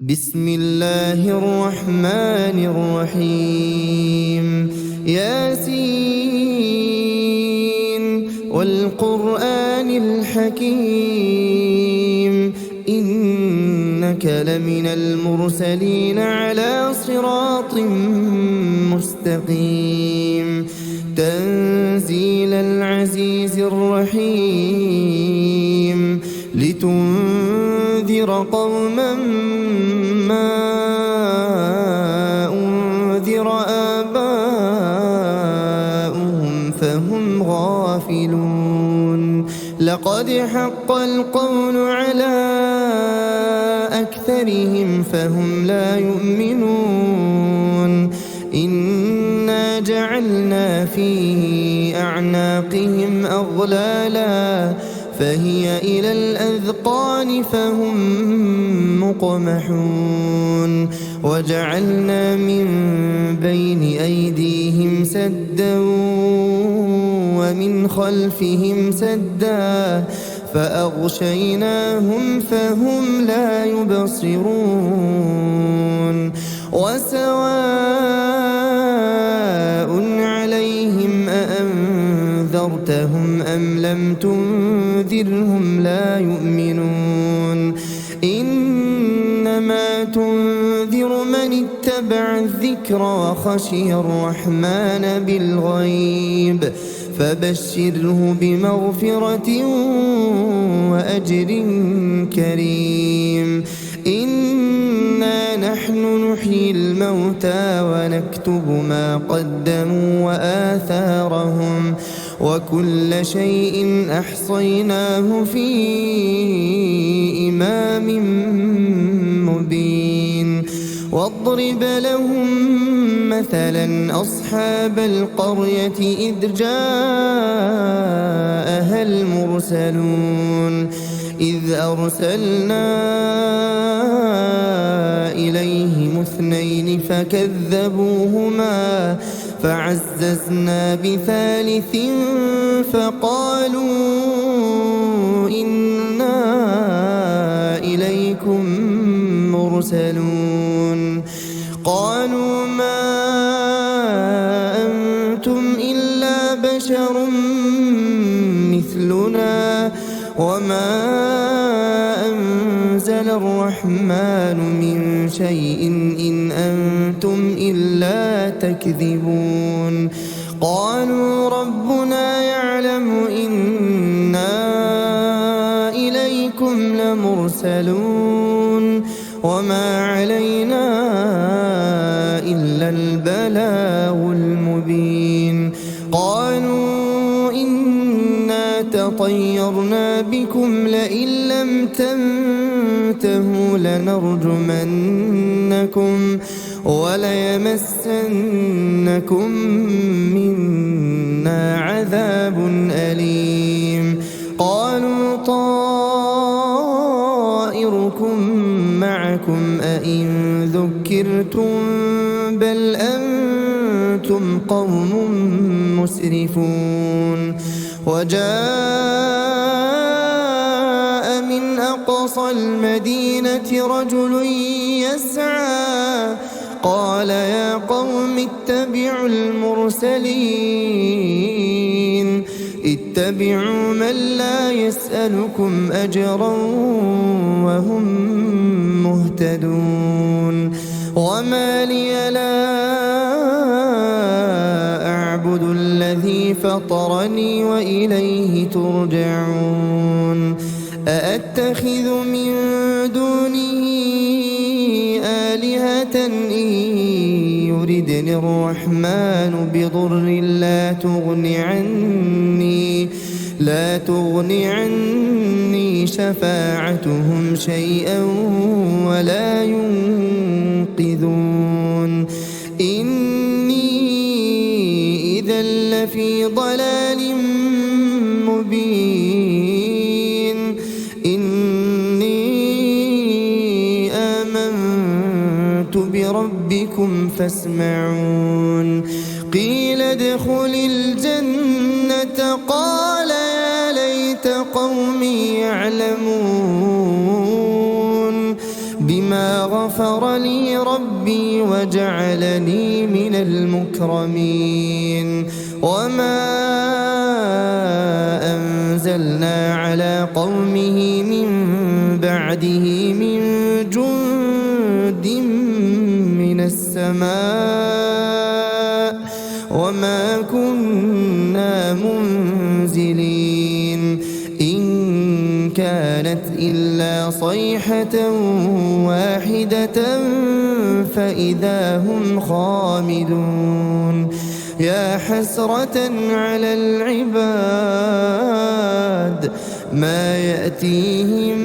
بسم الله الرحمن الرحيم ياسين والقرآن الحكيم إنك لمن المرسلين على صراط مستقيم تنزيل العزيز الرحيم لتنذر قوما ما أنذر آباؤهم فهم غافلون لقد حق القول على أكثرهم فهم لا يؤمنون إنا جعلنا في أعناقهم أغلالا فهي إلى الأذقان فهم مقمحون وجعلنا من بين أيديهم سدا ومن خلفهم سدا فأغشيناهم فهم لا يبصرون وسواء عليهم أأنذرتهم أم لم تنذرهم لا يؤمنون إنما تنذر من اتبع الذكر وخشي الرحمن بالغيب فبشره بمغفرة وأجر كريم إنا نحن نحيي الموتى ونكتب ما قدموا وآثارهم وكل شيء أحصيناه في إمام مبين واضرب لهم مثلا أصحاب القرية إذ جاءها المرسلون إذ أرسلنا إليهم اثنين فكذبوهما فعززنا بثالث فقالوا إنا إليكم مرسلون قالوا ما أنتم إلا بشر مثلنا وما أنزل الرحمن من شيء إن أنتم إلا تكذبون قالوا ربنا يعلم إنا إليكم لمرسلون وما علينا إلا البلاغ المبين قالوا إنا تطيرنا بكم لئن لم تنتهوا لنرجمنكم وليمسنكم منا عذاب أليم قالوا طائركم معكم أئن ذكرتم بل أنتم قوم مسرفون وجاء من أقصى المدينة رجل يسعى قال يا قوم اتبعوا المرسلين اتبعوا من لا يسألكم أجرا وهم مهتدون وما لي لا أعبد الذي فطرني وإليه ترجعون أأتخذ من دونه آلهة إن يردني الرحمن بضر لا تغن عني شفاعتهم شيئا ولا ينقذون إني إذا لفي ضلال مبين إني آمنت بربكم فاسمعون قيل ادخل الجنة قال يا ليت قومي يعلمون بما بما غفر لي ربي وجعلني من المكرمين وما أنزلنا على قومه من بعده من جند من السماء وما كنا منزلين إن كانت إلا صيحة واحدة فإذا هم خامدون يا حسرة على العباد ما يأتيهم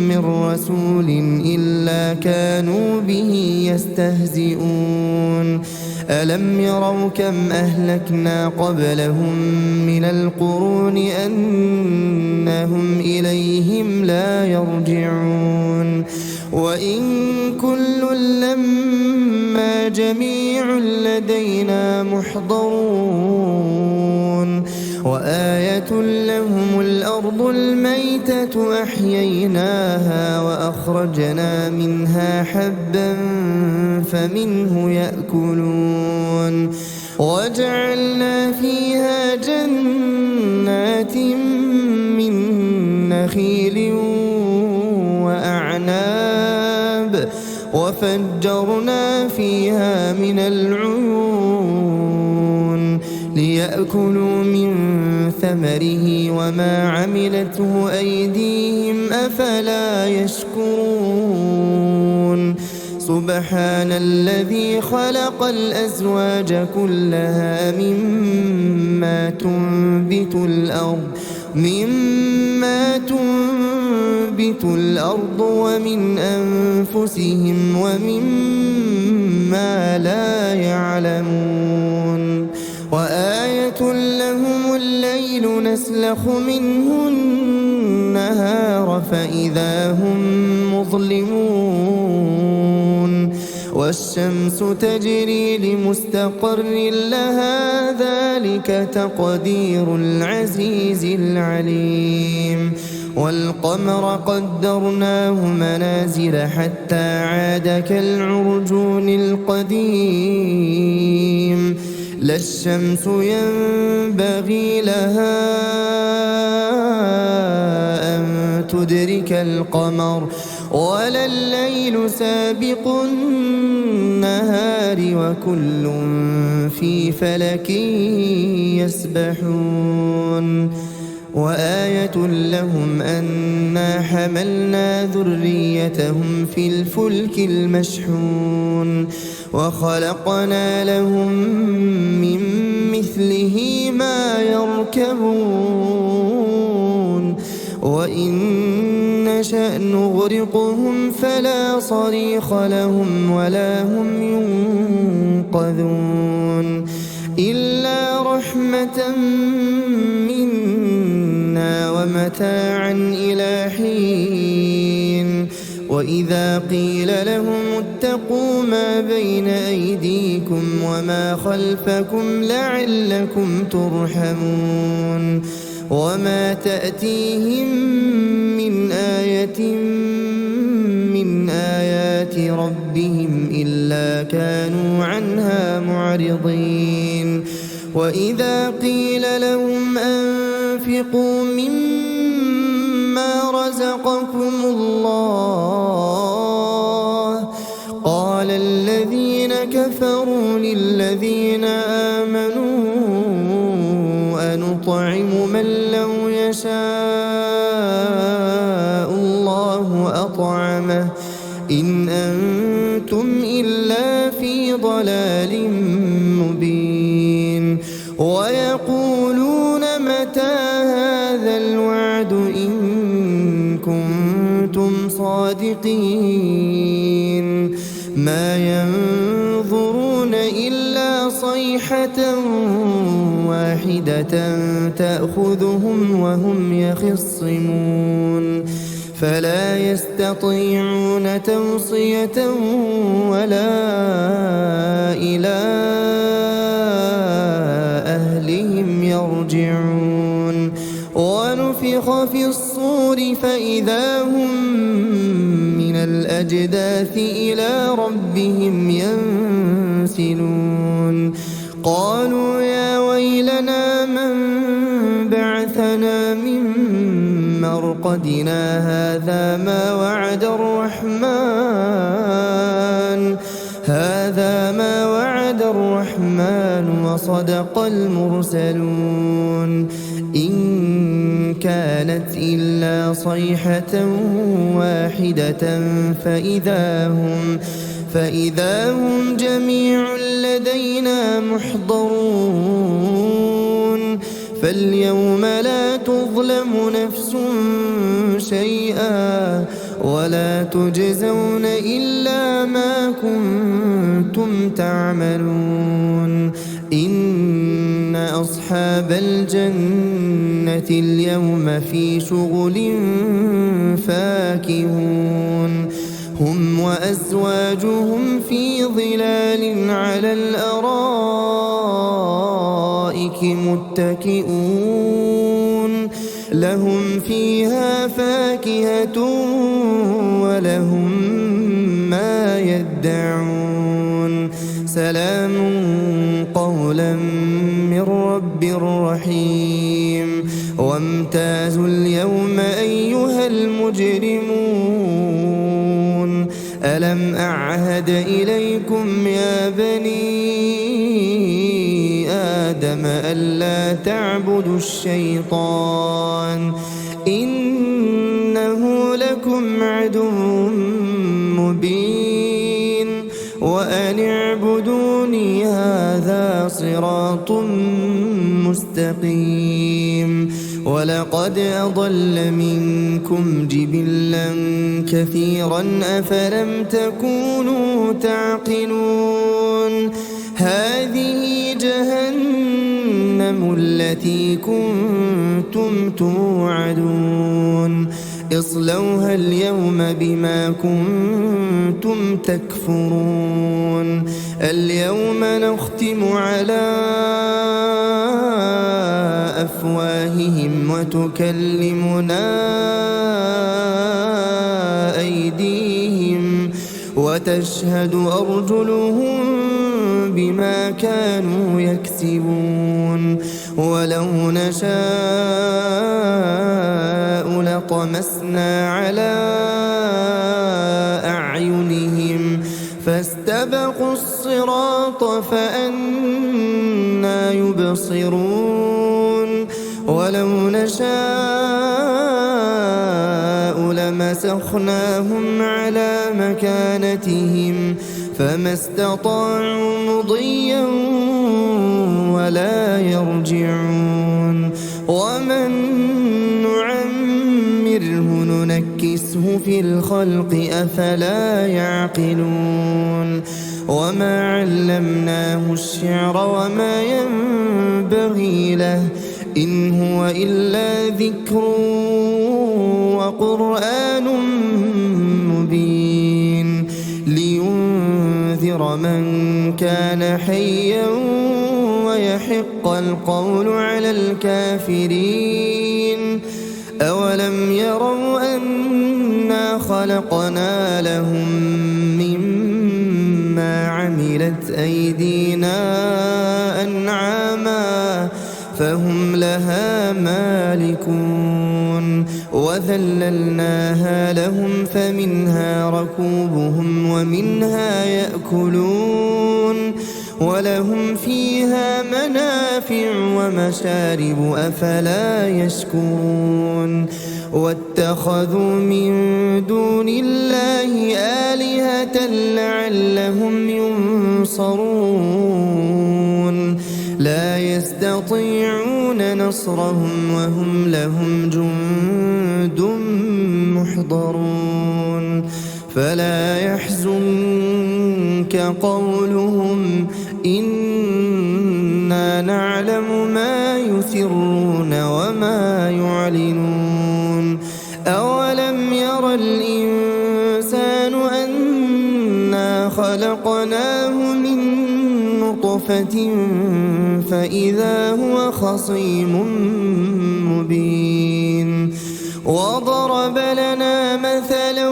من رسول إلا كانوا به يستهزئون ألم يروا كم أهلكنا قبلهم من القرون أنهم إليهم لا يرجعون وإن كل لما جميع لدينا محضرون وآية لهم الأرض الميتة أحييناها وأخرجنا منها حبا فمنه يأكلون وجعلنا فيها جنات من نخيل وأعناب وفجرنا فيها من العيون ليأكلوا من ثمره وما عملته أيديهم أفلا يشكرون سبحان الذي خلق الأزواج كلها مما تنبت الأرض ومن أنفسهم ومما لا يعلمون وآية لهم الليل نسلخ منه النهار فإذا هم مظلمون والشمس تجري لمستقر لها ذلك تقدير العزيز العليم والقمر قدرناه منازل حتى عاد كالعرجون القديم لا الشمس ينبغي لها أن تدرك القمر ولا الليل سابق النهار وكل في فلك يسبحون وآية لهم أنا حملنا ذريتهم في الفلك المشحون وخلقنا لهم من مثله ما يركبون وإن نشأ نغرقهم فلا صريخ لهم ولا هم ينقذون إلا رحمة منا ومتاعا إلى حين وإذا قيل لهم اتقوا ما بين أيديكم وما خلفكم لعلكم ترحمون وما تأتيهم من آية من آيات ربهم إلا كانوا عنها معرضين وإذا قيل لهم أنفقوا مما رزقكم الله قال الذين كفروا للذين آمنوا أنطعم من لو يشاء الله أطعمه إن أنتم إلا في ضلال مبين ويقولون متى هذا الوعد إن كنتم صادقين ما ينظرون إلا صيحة واحدة تأخذهم وهم يخصمون فلا يستطيعون توصية ولا إلى أهلهم يرجعون ونفخ في الصور فإذا هم من الأجداث الأجداث إلى ربهم ينسلون قالوا يا ويلنا من بعثنا من مرقدنا هذا ما وعد الرحمن وصدق المرسلون إن كانت إلا صيحة واحدة فإذا هم جميع لدينا محضرون فاليوم لا تظلم نفس شيئا ولا تجزون إلا ما كنتم تعملون إن أصحاب الجنة اليوم في شغل فاكهون هم وأزواجهم في ظلال على الأرائك متكئون لهم فيها فاكهة ولهم ما يدعون سلام قولا من رب رحيم وامتازوا اليوم أيها المجرمون ألم أعهد إليكم يا بني آدم ألا تعبدوا الشيطان إنه لكم عدو مبين وأن اعبدوني هذا صراط مستقيم ولقد أضل منكم جبلا كثيرا أفلم تكونوا تعقلون هذه جهنم التي كنتم توعدون اصلوها اليوم بما كنتم تكفرون اليوم نختم على أفواههم وتكلمنا أيديهم وتشهد أرجلهم بما كانوا يكسبون ولو نشاء لطمسنا على أعينهم فاستبقوا الصراط فأنى يبصرون ولو نشاء لمسخناهم على مكانتهم فما استطاعوا مضيا ولا يرجعون ومن نعمره ننكسه في الخلق أفلا يعقلون وما علمناه الشعر وما ينبغي له إن هو إلا ذكر وقرآن مبين لينذر من كان حيا ويحق القول على الكافرين أولم يروا أنا خلقنا لهم مما عملت أيدينا أنعاما فهم لها مالكون وذللناها لهم فمنها ركوبهم ومنها يأكلون ولهم فيها منافع ومشارب أفلا يشكرون واتخذوا من دون الله آلهة لعلهم ينصرون لا يستطيعون نصرهم وهم لهم جند محضرون فلا يحزنك قولهم إنا نعلم ما يسرون وما يعلنون أولم ير الإنسان أنا خلقناه من نطفة فإذا هو خصيم مبين وضرب لنا مثلا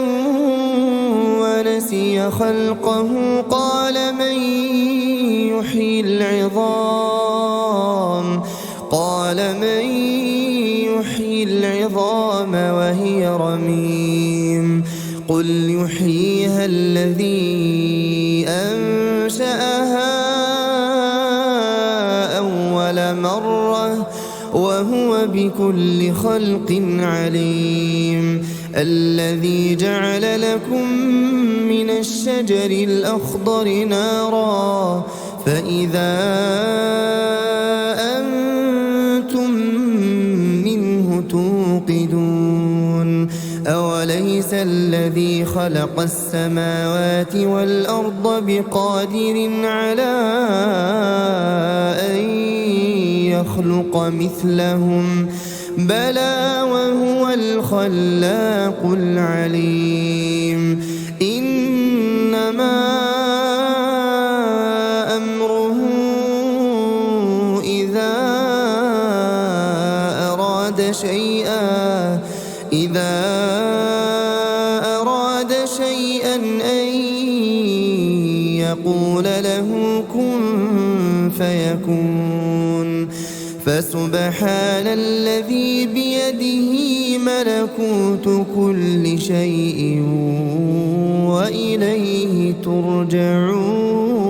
نسي خلقه قال من يحيي العظام وهي رميم قل يحييها الذي أنشأها أول مرة وهو بكل خلق عليم الذي جعل لكم من الشجر الأخضر نارا فإذا أنتم منه توقدون أوليس الذي خلق السماوات والأرض بقادر على أن يخلق مثلهم بلى وهو الخلاق العليم إنما أمره إذا أراد شيئا أن يقول له كن فيكون فسبحان الذي بيده ملكوت كل شيء وإليه ترجعون